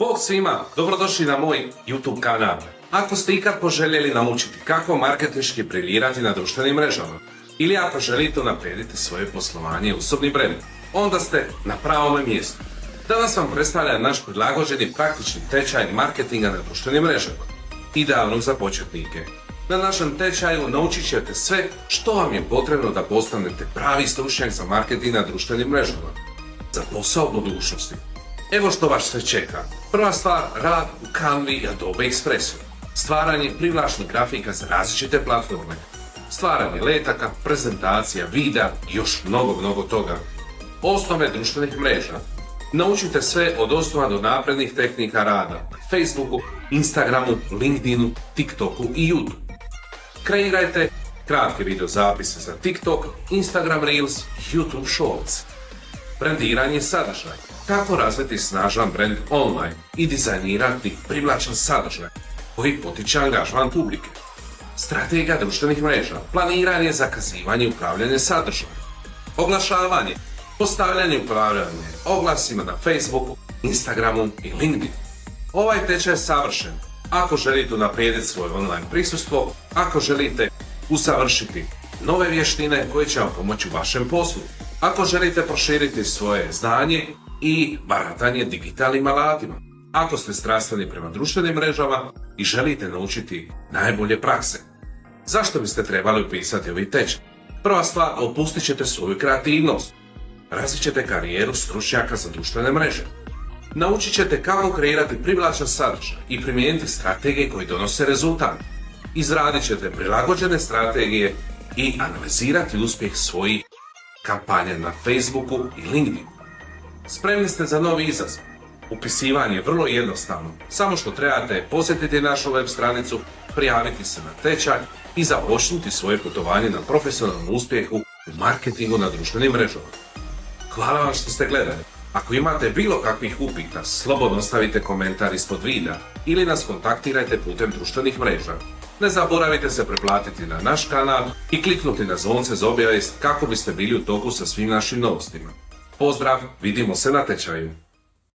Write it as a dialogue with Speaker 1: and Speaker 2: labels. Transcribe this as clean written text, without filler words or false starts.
Speaker 1: Bog svima, dobrodošli na moj YouTube kanal. Ako ste ikad poželjeli naučiti kako marketinški briljirati na društvenim mrežama, ili ako želite unaprijediti svoje poslovanje i osobni brand, onda ste na pravome mjestu. Danas vam predstavlja naš prilagođeni praktični tečaj marketinga na društvenim mrežama, idealnog za početnike. Na našem tečaju naučit ćete sve što vam je potrebno da postanete pravi stručnjak za marketing na društvenim mrežama, za posao budućnosti. Evo što vas sve čeka. Prva stvar, rad u Canvi i Adobe Expressu. Stvaranje privlačnih grafika za različite platforme. Stvaranje letaka, prezentacija, videa i još mnogo toga. Osnove društvenih mreža. Naučite sve od osnova do naprednih tehnika rada na Facebooku, Instagramu, LinkedInu, TikToku i YouTube. Kreirajte kratke video zapise za TikTok, Instagram Reels i YouTube Shorts. Brandiranje sadržaja. Kako razviti snažan brand online i dizajnirati privlačan sadržaj koji potiče angažman publike. Strategija društvenih mreža, planiranje, zakazivanje i upravljanje sadržajem. Oglašavanje, postavljanje i upravljanje oglasima na Facebooku, Instagramu i LinkedInu. Ovaj tečaj je savršen ako želite unaprijediti svoje online prisustvo, ako želite usavršiti nove vještine koje će vam pomoći u vašem poslu, ako želite proširiti svoje znanje i baratanje digitalnim alatima, ako ste strastveni prema društvenim mrežama i želite naučiti najbolje prakse. Zašto biste trebali upisati ovaj tečaj? Prva stvar, opustit ćete svoju kreativnost. Razvit ćete karijeru stručnjaka za društvene mreže. Naučit ćete kako kreirati privlačan sadržaj i primijeniti strategije koje donose rezultat. Izradit ćete prilagođene strategije i analizirati uspjeh svojih kampanja na Facebooku i LinkedInu. Spremni ste za novi izazov. Upisivanje je vrlo jednostavno, samo što trebate posjetiti našu web stranicu, prijaviti se na tečaj i započnuti svoje putovanje na profesionalnom uspjehu u marketingu na društvenim mrežama. Hvala vam što ste gledali. Ako imate bilo kakvih upita, slobodno ostavite komentar ispod videa ili nas kontaktirajte putem društvenih mreža. Ne zaboravite se pretplatiti na naš kanal i kliknuti na zvonce za obavijest kako biste bili u toku sa svim našim novostima. Pozdrav, vidimo se na tečaju.